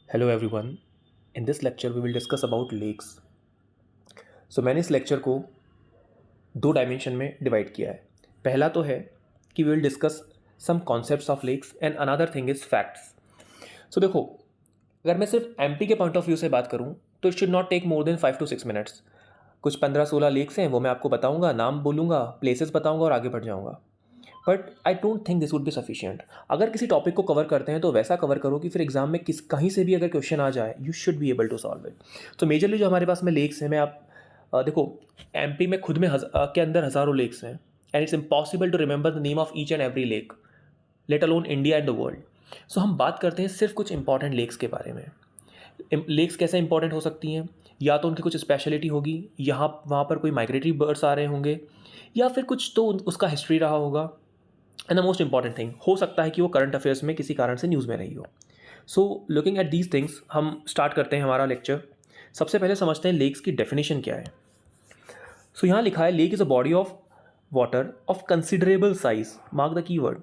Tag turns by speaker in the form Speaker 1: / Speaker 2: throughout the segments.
Speaker 1: Hello everyone. In this lecture we will discuss about lakes. So मैंने इस lecture को दो डायमेंशन में डिवाइड किया है. पहला तो है कि we will discuss some concepts of lakes and another thing is facts. So देखो, अगर मैं सिर्फ एमपी के पॉइंट ऑफ व्यू से बात करूँ तो it should not take more than 5 to 6 minutes. कुछ 15-16 लेक्स हैं, वो मैं आपको बताऊंगा, नाम बोलूँगा, प्लेसेस बताऊंगा और आगे बढ़ जाऊँगा. But I don't think this would be sufficient. अगर किसी टॉपिक को कवर करते हैं तो वैसा कवर करो कि फिर एग्जाम में कहीं से भी अगर क्वेश्चन आ जाए you should be able to solve it. तो मेजरली जो हमारे पास में लेक्स हैं, मैं आप देखो, एमपी में खुद में के अंदर हज़ारों लेक्स हैं and it's impossible to remember the name of each and every lake, let alone India and the world. So हम बात करते हैं सिर्फ कुछ इंपॉर्टेंट लेक्स के बारे में. लेक्स कैसे इंपॉर्टेंट हो सकती हैं? या तो उनकी कुछ स्पेशलिटी होगी, यहाँ वहाँ पर कोई माइग्रेटरी बर्ड्स आ रहे होंगे, या फिर कुछ तो उसका हिस्ट्री रहा होगा. And the most important thing, हो सकता है कि वो करंट अफेयर्स में किसी कारण से न्यूज़ में रही हो. So looking at these things हम स्टार्ट करते हैं हमारा लेक्चर. सबसे पहले समझते हैं लेक्स की डेफिनेशन क्या है. सो यहाँ लिखा है, lake is a body of water of considerable size, mark the key word,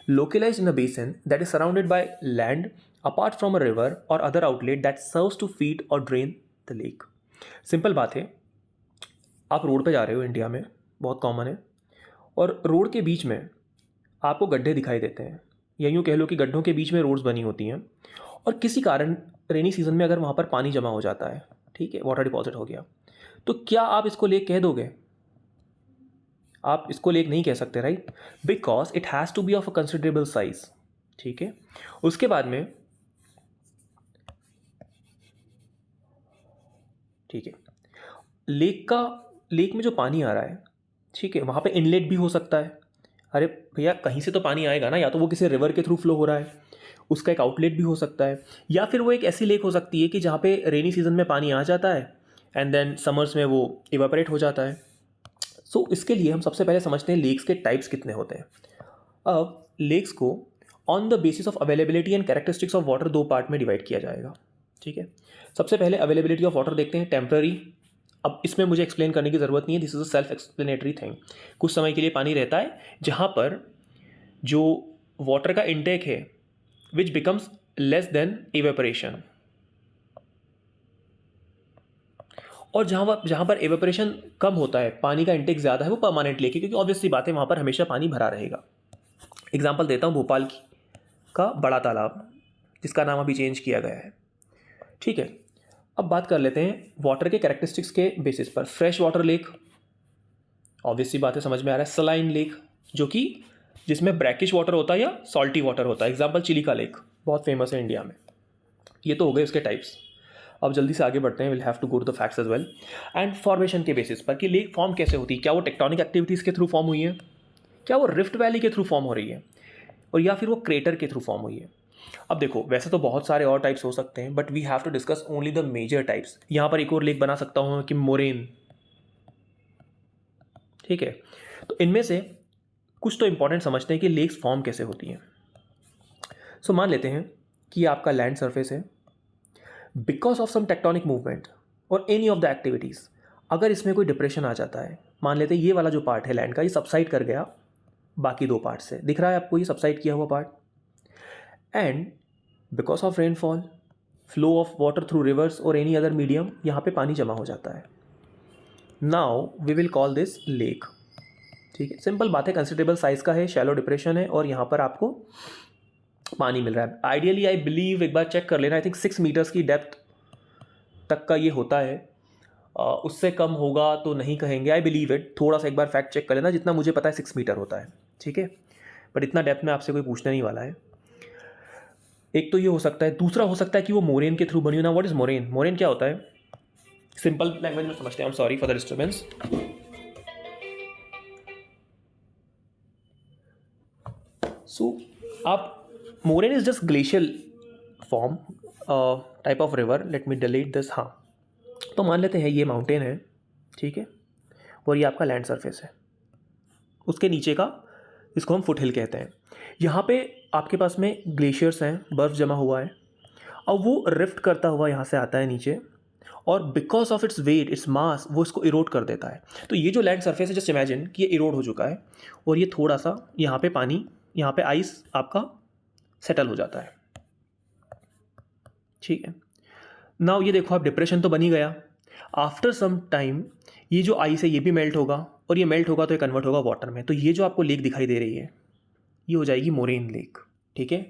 Speaker 1: localise in a basin that is surrounded by land apart from a river or other outlet that serves to feed or drain the lake. Simple बात है, आप road पे जा रहे हो, India में बहुत common है, और रोड के बीच में आपको गड्ढे दिखाई देते हैं, या यूँ कह लो कि गड्ढों के बीच में रोड्स बनी होती हैं, और किसी कारण रेनी सीजन में अगर वहाँ पर पानी जमा हो जाता है, ठीक है, वाटर डिपॉजिट हो गया, तो क्या आप इसको लेक कह दोगे? आप इसको लेक नहीं कह सकते, right? Because it has to be of a considerable size. ठीक है, उसके बाद में, ठीक है, लेक में जो पानी आ रहा है, ठीक है, वहाँ पे इनलेट भी हो सकता है. अरे भैया, कहीं से तो पानी आएगा ना, या तो वो किसी रिवर के थ्रू फ्लो हो रहा है, उसका एक आउटलेट भी हो सकता है, या फिर वो एक ऐसी लेक हो सकती है कि जहाँ पे रेनी सीजन में पानी आ जाता है एंड देन समर्स में वो इवापोरेट हो जाता है. सो इसके लिए हम सबसे पहले समझते हैं लेक्स के टाइप्स कितने होते हैं. अब लेक्स को on the basis of availability and characteristics of water दो पार्ट में डिवाइड किया जाएगा. ठीक है, सबसे पहले अवेलेबिलिटी ऑफ वाटर देखते हैं, टेम्पररी. अब इसमें मुझे एक्सप्लेन करने की ज़रूरत नहीं है, this is a self explanatory thing. कुछ समय के लिए पानी रहता है जहाँ पर जो वाटर का इनटेक है which becomes less than evaporation, और जहाँ पर एवेपोरेशन कम होता है, पानी का इंटेक ज़्यादा है, वो परमानेंट लेक है, क्योंकि ऑब्वियस सी बात है, वहाँ पर हमेशा पानी भरा रहेगा. एग्जाम्पल देता हूँ, भोपाल की का बड़ा तालाब, जिसका नाम अभी चेंज किया गया है. ठीक है, अब बात कर लेते हैं वाटर के कैरेक्टरिस्टिक्स के बेसिस पर. फ्रेश वाटर लेक, ऑब्वियस सी बात है, समझ में आ रहा है. सलाइन लेक, जो कि जिसमें ब्रैकिश वाटर होता है या सॉल्टी वाटर होता है, एग्जाम्पल चिलिका लेक, बहुत फेमस है इंडिया में. ये तो हो गए उसके टाइप्स. अब जल्दी से आगे बढ़ते हैं, will have to go to the facts as well. And formation के बेसिस पर कि लेक फॉर्म कैसे होती है, क्या वो टेक्टोनिक एक्टिविटीज़ के थ्रू फॉर्म हुई है, क्या वो रिफ्ट वैली के थ्रू फॉर्म हो रही है, और या फिर वो क्रेटर के थ्रू फॉर्म हुई है. अब देखो, वैसे तो बहुत सारे और टाइप्स हो सकते हैं, but we have to discuss only the major types. यहाँ पर एक और लेक बना सकता हूँ कि मोरेन. ठीक है, तो इनमें से कुछ तो इंपॉर्टेंट समझते हैं कि लेक्स फॉर्म कैसे होती हैं. सो मान लेते हैं कि ये आपका लैंड सरफेस है. Because of some tectonic movement और एनी ऑफ द एक्टिविटीज़, अगर इसमें कोई डिप्रेशन आ जाता है, मान लेते हैं ये वाला जो पार्ट है लैंड का, ये सबसाइड कर गया बाकी दो पार्ट से, दिख रहा है आपको ये सबसाइड किया हुआ part. And because of rainfall, flow of water through rivers और एनी अदर मीडियम, यहाँ पे पानी जमा हो जाता है. Now we will call this lake. ठीक है, सिंपल बात है, कंसिडरेबल साइज का है, शैलो डिप्रेशन है, और यहाँ पर आपको पानी मिल रहा है. आइडियली आई बिलीव, एक बार चेक कर लेना, आई थिंक 6 मीटर्स की डेप्थ तक का ये होता है. उससे कम होगा तो नहीं कहेंगे, आई बिलीव इट. थोड़ा सा एक बार फैक्ट चेक कर लेना, जितना मुझे पता है 6 मीटर होता है. ठीक है, बट इतना डेप्थ में आपसे कोई पूछने नहीं वाला है. एक तो ये हो सकता है, दूसरा हो सकता है कि वो मोरेन के थ्रू बनी हो ना. What is moraine? मोरेन क्या होता है, सिंपल लैंग्वेज में समझते हैं. I am sorry for the disturbance. So आप, moraine is just glacial form, type of river. Let me delete this. हाँ, तो मान लेते हैं ये माउंटेन है, ठीक है, और ये आपका लैंड सरफेस है. उसके नीचे का, इसको हम फुट हिल कहते हैं. यहाँ पे आपके पास में ग्लेशियर्स हैं, बर्फ़ जमा हुआ है, और वो रिफ्ट करता हुआ यहाँ से आता है नीचे, और because of its weight, its mass, वो इसको इरोड कर देता है. तो ये जो लैंड सरफेस है, जस्ट इमेजिन कि ये इरोड हो चुका है, और ये थोड़ा सा यहाँ पे पानी, यहाँ पे आइस आपका सेटल हो जाता है. ठीक है। नाउ ये देखो आप, डिप्रेशन तो बन ही गया। आफ्टर सम टाइम ये जो आइस है ये भी मेल्ट होगा, और ये मेल्ट होगा तो ये कन्वर्ट होगा वाटर में। तो ये जो आपको लेक दिखाई दे रही है ये हो जाएगी मोरेन लेक। ठीक है,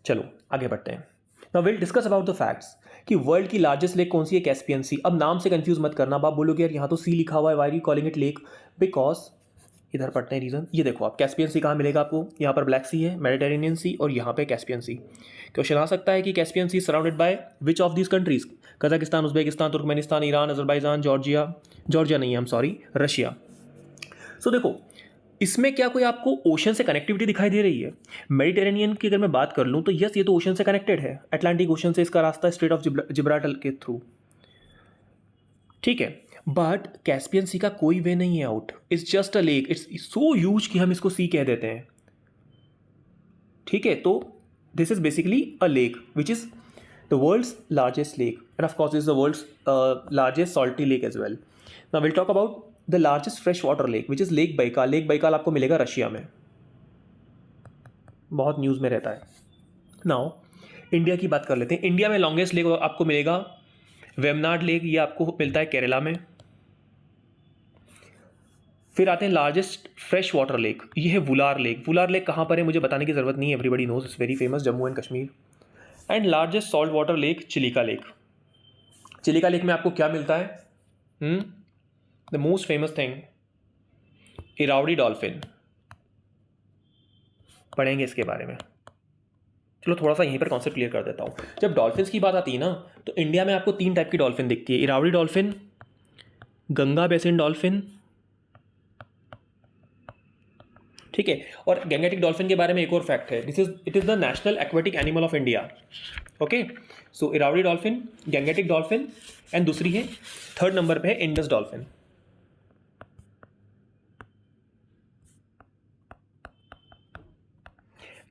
Speaker 1: चलो आगे बढ़ते हैं। Now will discuss about the facts कि वर्ल्ड की लार्जेस्ट लेक कौन सी है, कैस्पियन सी। अब नाम से कंफ्यूज मत करना, अब आप बोलोगे यार यहाँ तो सी लिखा हुआ है, why you calling it lake, because इधर पढ़ते हैं रीज़न। ये देखो आप, कैस्पियन सी कहाँ मिलेगा आपको, यहाँ पर ब्लैक सी है, मेडिटेरेनियन सी, और यहाँ पे कैस्पियन सी। क्वेश्चन आ सकता है कि Caspian sea surrounded by which of these countries, Kazakhstan, Uzbekistan, Turkmenistan, Iran, Azerbaijan, Georgia नहीं है, हम सॉरी, रशिया। सो देखो इसमें क्या कोई आपको ओशन से कनेक्टिविटी दिखाई दे रही है? मेडिटेरेनियन की अगर मैं बात कर लूँ तो यस, ये तो ओशन से कनेक्टेड है, अटलांटिक ओशन से इसका रास्ता स्ट्रेट ऑफ जिब्राल्टर के थ्रू, ठीक है। बट कैस्पियन सी का कोई वे नहीं है out, it's just a lake, it's so huge कि हम इसको सी कह देते हैं, ठीक है। तो this is basically a lake which is the world's largest lake, and of course is the world's largest salty lake as well. Now will talk about the largest fresh water lake which is lake Baikal. Lake Baikal आपको मिलेगा Russia में, बहुत news में रहता है। Now India की बात कर लेते हैं। इंडिया में लॉन्गेस्ट लेक आपको मिलेगा वेमनाड लेक, ये आपको मिलता है केरला में। फिर आते हैं लार्जेस्ट फ्रेश वाटर लेक, ये है वुलार लेक। वुलार लेक कहाँ पर है मुझे बताने की ज़रूरत नहीं है, everybody knows, it's very famous, Jammu and Kashmir. And largest salt water lake Chilika lake. Chilika lake में आपको क्या मिलता है? The most famous thing, Irrawaddy dolphin. पढ़ेंगे इसके बारे में। चलो थोड़ा सा यहीं पर कॉन्सेप्ट क्लियर कर देता हूँ। जब डॉल्फिन्स की बात आती है ना, तो इंडिया में आपको 3 टाइप की डॉल्फिन दिखती है, Irrawaddy dolphin, Ganga basin dolphin, ठीक है। और गैंगेटिक डॉल्फिन के बारे में एक और फैक्ट है, it is the national aquatic animal of India. Okay, so Irrawaddy dolphin, Gangetic dolphin, and दूसरी है 3rd नंबर पे है इंडस डॉल्फिन।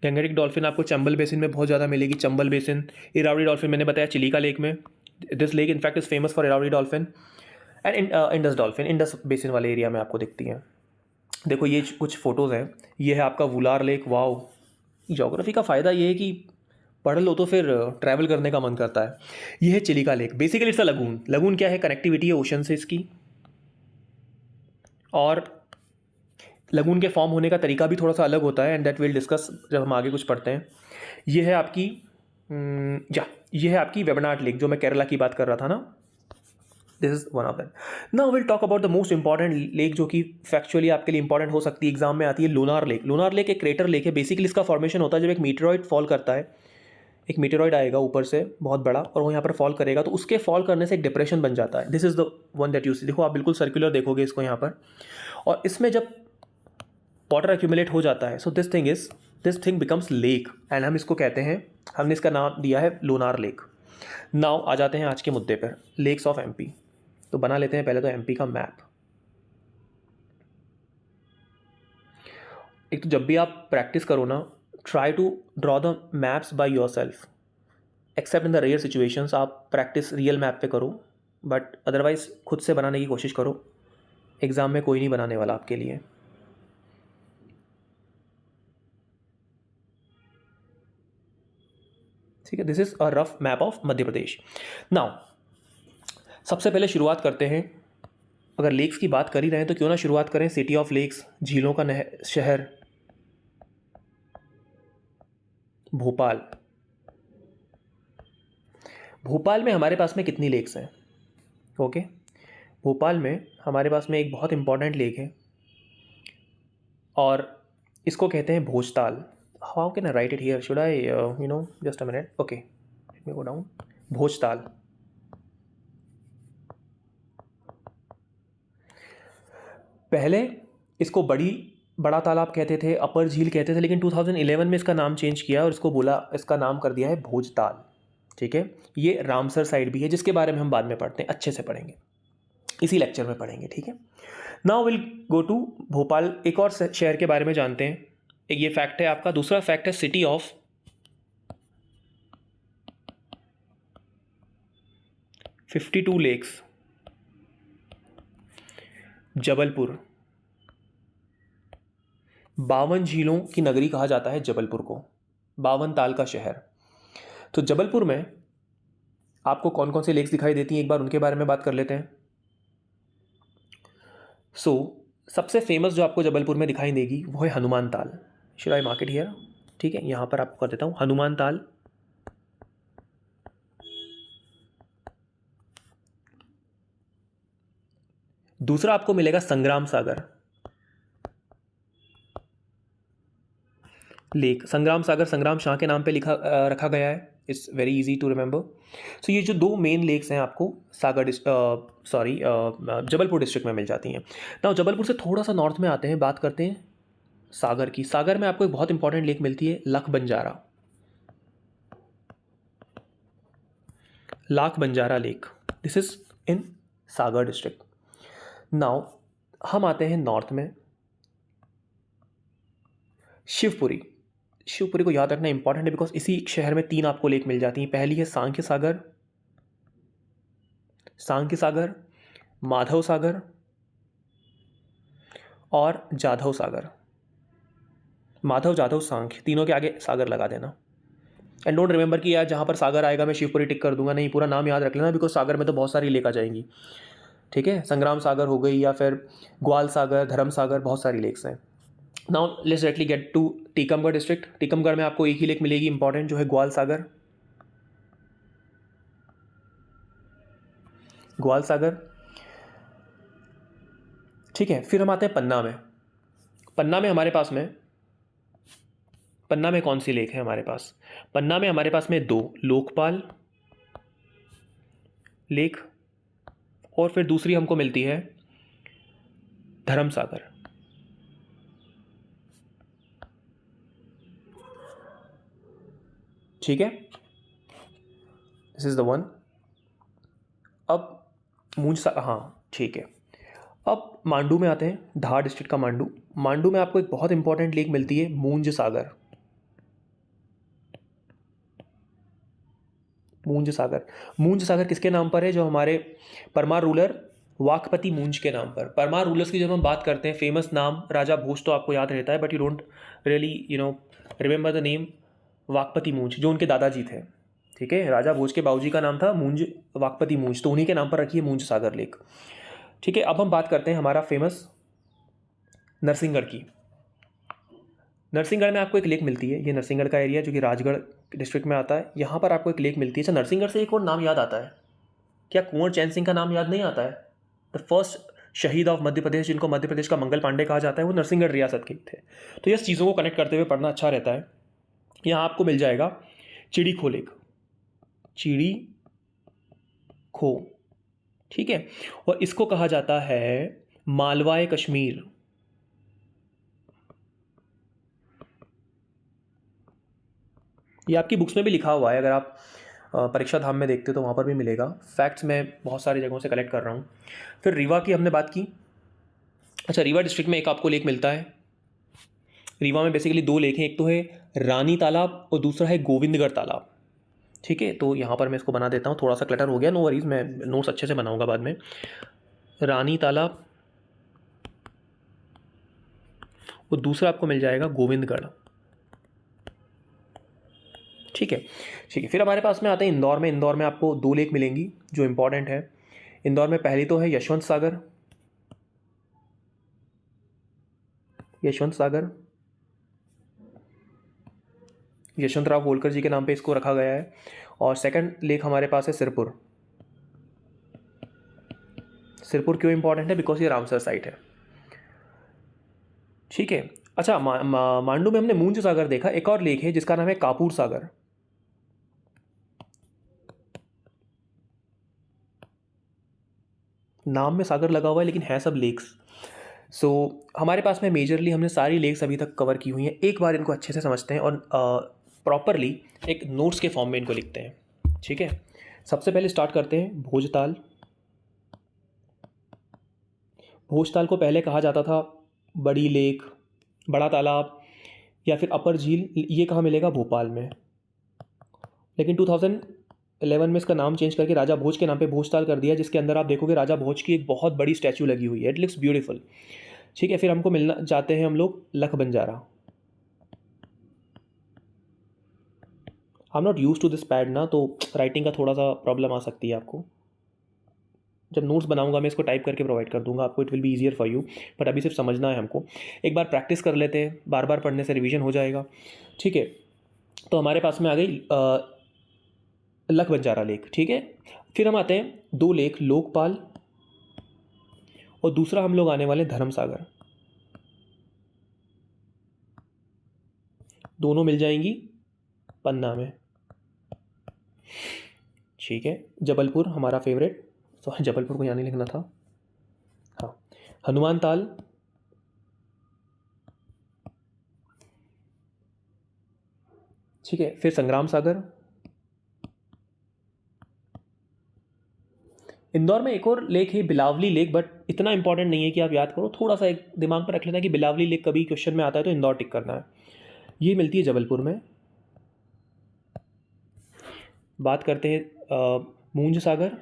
Speaker 1: गैंगेटिक डॉल्फिन आपको चंबल बेसिन में बहुत ज़्यादा मिलेगी, चंबल बेसिन। इरावडी डॉल्फिन मैंने बताया चिलिका लेक में, this lake in fact is famous for Irrawaddy dolphin. And Indus dolphin Indus basin वाले एरिया में आपको दिखती हैं। देखो ये कुछ फोटोज़ हैं, ये है आपका वुलार लेक। वाओ, ज्योग्राफी का फ़ायदा ये है कि पढ़ लो तो फिर ट्रैवल करने का मन करता है। ये है Chilika lake, basically it's a lagoon. Lagoon क्या है, कनेक्टिविटी है ओशन से इसकी, और लगून के फॉर्म होने का तरीका भी थोड़ा सा अलग होता है, एंड दैट विल डिस्कस जब हम आगे कुछ पढ़ते हैं। ये है आपकी ये है आपकी वेबनाड लेक, जो मैं केरला की बात कर रहा था ना, this is one of them. Now will talk about the most important lake, जो कि फैक्चुअली आपके लिए इंपॉर्टेंट हो सकती है, एग्जाम में आती है, लूनार लेक। लूनार लेक एक क्रेटर लेक है। बेसिकली इसका फॉर्मेशन होता है जब एक मीटेरॉइड फॉल करता है, एक मीटेरॉइड आएगा ऊपर से बहुत बड़ा, और वो यहाँ पर फॉल करेगा, तो उसके फॉल करने से एक डिप्रेशन बन जाता है। This is the one that you see. देखो आप बिल्कुल सर्कुलर देखोगे इसको यहाँ पर, और इसमें जब वाटर एक्यूमुलेट हो जाता है, so this thing becomes lake, and हम इसको कहते हैं, हमने इसका नाम दिया है लूनार लेक। नाउ आ जाते हैं आज के मुद्दे पर, लेक्स ऑफ एमपी। तो बना लेते हैं पहले तो एमपी का मैप। एक तो जब भी आप प्रैक्टिस करो ना, try to draw the maps by yourself, except in the rare situations आप प्रैक्टिस रियल मैप पे करो, बट अदरवाइज खुद से बनाने की कोशिश करो। एग्ज़ाम में कोई नहीं बनाने वाला आपके लिए। ठीक है, this is a rough map of Madhya Pradesh. Now सबसे पहले शुरुआत करते हैं, अगर लेक्स की बात कर ही रहे हैं तो क्यों ना शुरुआत करें सिटी ऑफ लेक्स, झीलों का शहर, भोपाल। भोपाल में हमारे पास में कितनी लेक्स हैं? ओके, भोपाल में हमारे पास में एक बहुत इंपॉर्टेंट लेक है, और इसको कहते हैं Bhojtal. How can I right it here, should I just a minute, okay let me go down. Bhojtal, पहले इसको बड़ा तालाब कहते थे, अपर झील कहते थे, लेकिन 2011 में इसका नाम चेंज किया और इसका नाम कर दिया है भोजताल। ठीक है, ये रामसर साइड भी है, जिसके बारे में हम बाद में पढ़ते हैं, अच्छे से पढ़ेंगे, इसी लेक्चर में पढ़ेंगे। ठीक है, now will go to Bhopal. एक और शहर के बारे में जानते हैं, एक ये फैक्ट है आपका। दूसरा फैक्ट है सिटी ऑफ 52 लेक्स, जबलपुर। 52 झीलों की नगरी कहा जाता है जबलपुर को, 52 ताल का शहर। तो जबलपुर में आपको कौन कौन सी लेक्स दिखाई देती हैं एक बार उनके बारे में बात कर लेते हैं। सो सबसे फेमस जो आपको जबलपुर में दिखाई देगी वो है हनुमान ताल। Should I mark it here? ठीक है, यहाँ पर आपको कर देता हूँ हनुमान ताल। दूसरा आपको मिलेगा संग्राम सागर लेक। संग्राम सागर संग्राम शाह के नाम पे रखा गया है। It's very easy to remember. So ये जो दो मेन लेक्स हैं आपको जबलपुर डिस्ट्रिक्ट में मिल जाती हैं। नाउ जबलपुर से थोड़ा सा नॉर्थ में आते हैं, बात करते हैं सागर की। सागर में आपको एक बहुत इंपॉर्टेंट लेक मिलती है lakh Banjara. Lakh Banjara lake, this is in Sagar district. Now हम आते हैं नॉर्थ में, शिवपुरी। शिवपुरी को याद रखना इंपॉर्टेंट है बिकॉज इसी शहर में 3 आपको लेक मिल जाती हैं। पहली है सांख्य सागर, माधव सागर और जाधव सागर। माधव जाधव सांख्य तीनों के आगे सागर लगा देना। एंड डोंट रिमेंबर कि यार जहाँ पर सागर आएगा मैं शिवपुरी टिक कर दूंगा, नहीं, पूरा नाम याद रख लेना बिकॉज सागर में तो बहुत सारी लेक आ जाएंगी। ठीक है, संग्राम सागर हो गई या फिर ग्वाल सागर, धर्म सागर, बहुत सारी लेक्स हैं। Now let's directly get to Tikamgarh district. Tikamgarh में आपको एक ही लेक मिलेगी इंपॉर्टेंट, जो है ग्वाल सागर। ग्वाल सागर, ठीक है। फिर हम आते हैं पन्ना में। पन्ना में हमारे पास में पन्ना में कौन सी लेक है हमारे पास? पन्ना में हमारे पास में 2 लोकपाल लेक और फिर दूसरी हमको मिलती है धर्म सागर। ठीक है, दिस इज द वन। अब हाँ ठीक है। अब मांडू में आते हैं, धार डिस्ट्रिक्ट का मांडू। मांडू में आपको एक बहुत इंपॉर्टेंट लेक मिलती है मूंज सागर। मूंज सागर, मूंज सागर किसके नाम पर है? जो हमारे परमार रूलर वाकपति मूंज के नाम पर। परमार रूलर्स की जब हम बात करते हैं, फेमस नाम राजा भोज तो आपको याद रहता है, but you don't really remember the name Vakpati मूंज, जो उनके दादाजी थे। ठीक है, राजा भोज के बाबूजी का नाम था मूंज, वाकपति मूंज, तो उन्हीं के नाम पर रखी है मूंज सागर लेक। ठीक है, अब हम बात करते हैं हमारा फेमस नरसिंहगढ़ की। नरसिंहगढ़ में आपको एक लेक मिलती है, ये नरसिंहगढ़ का एरिया जो कि राजगढ़ डिस्ट्रिक्ट में आता है। यहाँ पर आपको एक लेक मिलती है। अच्छा, नरसिंहगढ़ से एक और नाम याद आता है क्या? कुंवर चैन सिंह का नाम याद नहीं आता है? द फर्स्ट शहीद ऑफ मध्य प्रदेश, जिनको मध्य प्रदेश का मंगल पांडे कहा जाता है, वो नरसिंहगढ़ रियासत के थे। तो ये चीज़ों को कनेक्ट करते हुए पढ़ना अच्छा रहता है। यहाँ आपको मिल जाएगा चिड़ी खो लेक, चिड़ी खो। ठीक है, और इसको कहा जाता है मालवाए कश्मीर। ये आपकी बुक्स में भी लिखा हुआ है, अगर आप परीक्षा धाम में देखते हो तो वहाँ पर भी मिलेगा। फैक्ट्स मैं बहुत सारी जगहों से कलेक्ट कर रहा हूँ। फिर रीवा की हमने बात की। अच्छा, रीवा डिस्ट्रिक्ट में एक आपको लेक मिलता है। रीवा में बेसिकली 2 लेक हैं, एक तो है रानी तालाब और दूसरा है गोविंदगढ़ तालाब। ठीक है, तो यहाँ पर मैं इसको बना देता हूँ, थोड़ा सा क्लटर हो गया, नो वरीज, मैं नोट्स अच्छे से बनाऊँगा बाद में। रानी तालाब और दूसरा आपको मिल जाएगा गोविंदगढ़। ठीक है, ठीक है। फिर हमारे पास में आते हैं इंदौर में। इंदौर में आपको 2 लेक मिलेंगी जो इंपॉर्टेंट है। इंदौर में पहली तो है यशवंत सागर, यशवंतराव होलकर जी के नाम पे इसको रखा गया है। और सेकंड लेक हमारे पास है सिरपुर। सिरपुर क्यों इंपॉर्टेंट है? बिकॉज ये रामसर साइट है। ठीक है, अच्छा, मांडू में हमने मूंज सागर देखा। एक और लेक है जिसका नाम है कापूर सागर। नाम में सागर लगा हुआ है लेकिन है सब लेक्स। सो हमारे पास में मेजरली हमने सारी लेक्स अभी तक कवर की हुई हैं। एक बार इनको अच्छे से समझते हैं और प्रॉपरली एक नोट्स के फॉर्म में इनको लिखते हैं। ठीक है, सबसे पहले स्टार्ट करते हैं भोजताल। भोजताल को पहले कहा जाता था बड़ी लेक, बड़ा तालाब या फिर अपर झील। ये कहाँ मिलेगा? भोपाल में। लेकिन 2011 में इसका नाम चेंज करके राजा भोज के नाम पे भोजताल कर दिया, जिसके अंदर आप देखोगे राजा भोज की एक बहुत बड़ी स्टैचू लगी हुई है। It looks beautiful. ठीक है, फिर हमको मिलना चाहते हैं हम लोग Lakha Banjara. I am not use to this pad ना, तो राइटिंग का थोड़ा सा प्रॉब्लम आ सकती है आपको। जब नोट्स बनाऊंगा मैं इसको टाइप करके प्रोवाइड कर दूंगा आपको, it will be easier for you, but अभी सिर्फ समझना है हमको। एक बार प्रैक्टिस कर लेते हैं, बार बार पढ़ने से रिवीजन हो जाएगा, ठीक है। तो हमारे पास में आ गई लख बंजारा लेक, ठीक है। फिर हम आते हैं दो लेक, लोकपाल और दूसरा हम लोग आने वाले धर्मसागर। दोनों मिल जाएंगी पन्ना में, ठीक है। जबलपुर हमारा फेवरेट, सॉरी जबलपुर को यहाँ नहीं लिखना था, हाँ। हनुमान ताल, ठीक है। फिर संग्राम सागर। इंदौर में एक और लेक है बिलावली लेक, बट इतना इंपॉर्टेंट नहीं है कि आप याद करो, थोड़ा सा एक दिमाग पर रख लेना कि बिलावली लेक कभी क्वेश्चन में आता है तो इंदौर टिक करना है। ये मिलती है जबलपुर में। बात करते हैं मूंज सागर,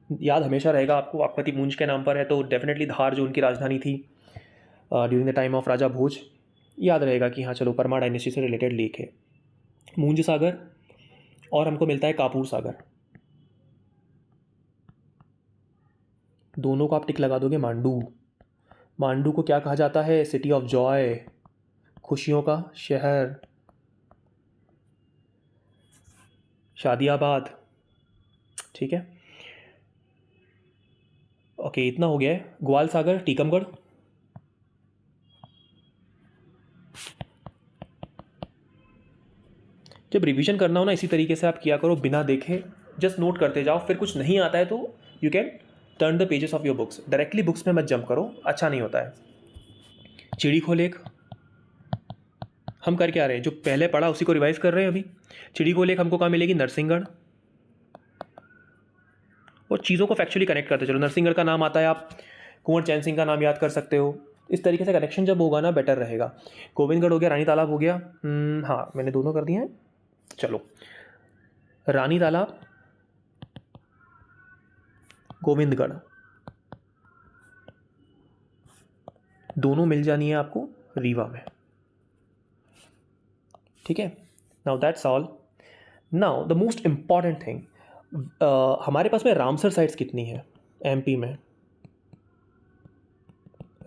Speaker 1: याद हमेशा रहेगा आपको, वापति मूंज के नाम पर है, तो डेफिनेटली धार जो उनकी राजधानी थी ड्यूरिंग द टाइम ऑफ राजा भोज, याद रहेगा कि हाँ चलो परमार डायनेस्टी से रिलेटेड लेक है मूंज सागर। और हमको मिलता है कापूर सागर, दोनों को आप टिक लगा दोगे। मांडू, मांडू को क्या कहा जाता है? सिटी ऑफ जॉय, खुशियों का शहर। शादियाबाद, ठीक है। ओके, इतना हो गया है। ग्वाल सागर, टीकमगढ़, जब रिवीजन करना हो ना इसी तरीके से आप किया करो, बिना देखे जस्ट नोट करते जाओ, फिर कुछ नहीं आता है तो you can turn the pages of your books, directly books में मत जंप करो, अच्छा नहीं होता है। चिड़ी खो लेक, हम कर क्या रहे हैं, जो पहले पढ़ा उसी को रिवाइज कर रहे हैं अभी। चिड़ी खो लेक हमको कहाँ मिलेगी? नरसिंहगढ़। और चीज़ों को फैक्चुअली कनेक्ट करते चलो, नरसिंहगढ़ का नाम आता है, आप कुंवर चैन सिंह का नाम याद कर सकते हो। इस तरीके से कनेक्शन जब होगा ना बेटर रहेगा। गोविंदगढ़ हो गया, रानी तालाब हो गया, हाँ मैंने दोनों कर दिए हैं। चलो, रानी तालाब, गोविंदगढ़, दोनों मिल जानी है आपको रीवा में, ठीक है। Now that's all. Now the most important thing, हमारे पास में रामसर साइट्स कितनी है एमपी में?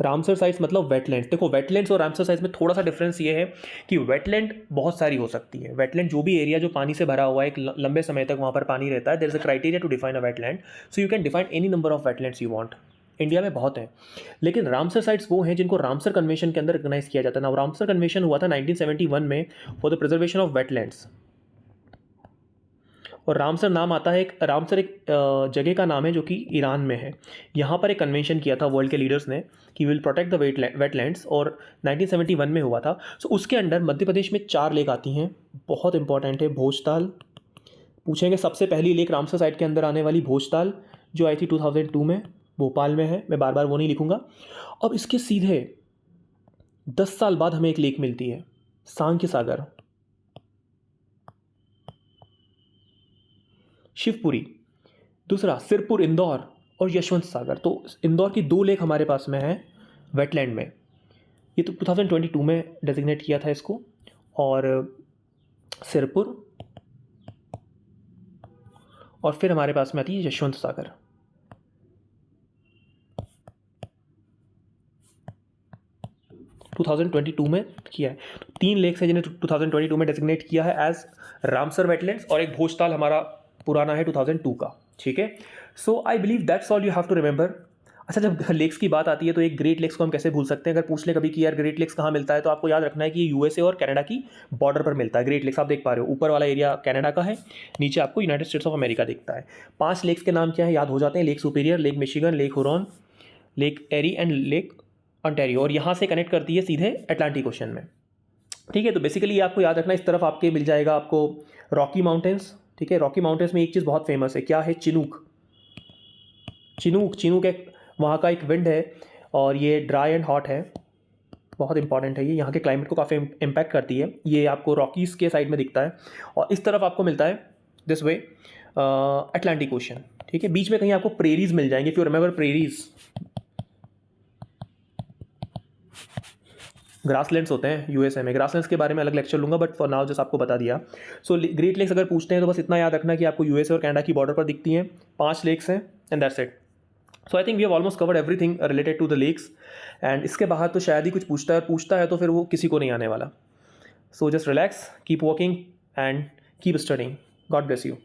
Speaker 1: रामसर साइट्स मतलब वेटलैंड। देखो वेटलैंड्स और रामसर साइट्स में थोड़ा सा डिफरेंस ये है कि वेटलैंड बहुत सारी हो सकती है। वेटलैंड जो भी एरिया जो पानी से भरा हुआ है, एक लंबे समय तक वहाँ पर पानी रहता है, there is a criteria to define a wetland, so you can define any number of wetlands you want. India में बहुत हैं, लेकिन रामसर साइट्स वो हैं जिनको रामसर कन्वेंशन के अंदर रिकॉग्नाइज किया जाता है ना। रामसर कन्वेंशन हुआ था 1971 में for the preservation of wetlands. और रामसर नाम आता है, एक रामसर एक जगह का नाम है जो कि ईरान में है। यहाँ पर एक कन्वेंशन किया था वर्ल्ड के लीडर्स ने कि विल प्रोटेक्ट द वेटलैंड्स, और 1971 में हुआ था। सो उसके अंडर मध्य प्रदेश में 4 लेक आती हैं, बहुत इंपॉर्टेंट है। भोजताल पूछेंगे, सबसे पहली लेक रामसर साइट के अंदर आने वाली भोजताल, जो आई थी 2002 में, भोपाल में है, मैं बार बार वो नहीं लिखूंगा। अब इसके सीधे 10 साल बाद हमें एक लेक मिलती है, सांख्य सागर, शिवपुरी। दूसरा सिरपुर इंदौर और यशवंत सागर। तो इंदौर की 2 लेक हमारे पास में है वेटलैंड में, ये तो 2022 में डेजिग्नेट किया था इसको। और सिरपुर, और फिर हमारे पास में आती है यशवंत सागर। टू 2022 में किया है। तो 3 लेक्स है जिन्हें 2022 में डेजिग्नेट किया है एज रामसर वेटलैंड्स, और एक भोजताल हमारा पुराना है 2002 का, ठीक है। So I believe that's all you have to remember. अच्छा, जब लेक्स की बात आती है तो एक ग्रेट लेक्स को हम कैसे भूल सकते हैं? अगर पूछ ले कभी कि यार ग्रेट लेक्स कहाँ मिलता है, तो आपको याद रखना है कि ये यूएसए और कनाडा की बॉर्डर पर मिलता है। ग्रेट लेक्स आप देख पा रहे हो, ऊपर वाला एरिया कनाडा का है, नीचे आपको यूनाइटेड स्टेट्स ऑफ अमेरिका दिखता है। 5 लेक्स के नाम क्या है याद हो जाते हैं? Lake Superior, lake Michigan, lake Huron, lake Erie and lake Ontario, और यहाँ से कनेक्ट करती है सीधे अटलांटिक ओशन में, ठीक है। तो बेसिकली आपको याद रखना, इस तरफ आपके मिल जाएगा आपको रॉकी माउंटेन्स, ठीक है। रॉकी माउंटेन्स में एक चीज़ बहुत फेमस है, क्या है? चिनूक। चिनूक, चिनूक एक वहाँ का एक विंड है, और ये ड्राई एंड हॉट है, बहुत इंपॉर्टेंट है ये, यहाँ के क्लाइमेट को काफ़ी इम्पैक्ट करती है। ये आपको रॉकीज़ के साइड में दिखता है, और इस तरफ आपको मिलता है दिस वे अटलांटिक ओशन, ठीक है। बीच में कहीं आपको प्रेरीज मिल जाएंगे, if you remember prairies. Grasslands होते हैं यूएसए में। ग्रासलैंड्स के बारे में अलग लेक्चर लूँगा, बट फॉर नाउ जस्ट आपको बता दिया। सो ग्रेट लेक्स अगर पूछते हैं तो बस इतना याद रखना कि आपको यूएसए और कनाडा की बॉर्डर पर दिखती हैं, 5 लेक्स हैं, and that's it. So I think we have almost covered everything related to the lakes, and इसके बाहर तो शायद ही कुछ पूछता है तो फिर वो किसी को नहीं आने वाला। So just relax, keep working and keep studying. God bless you.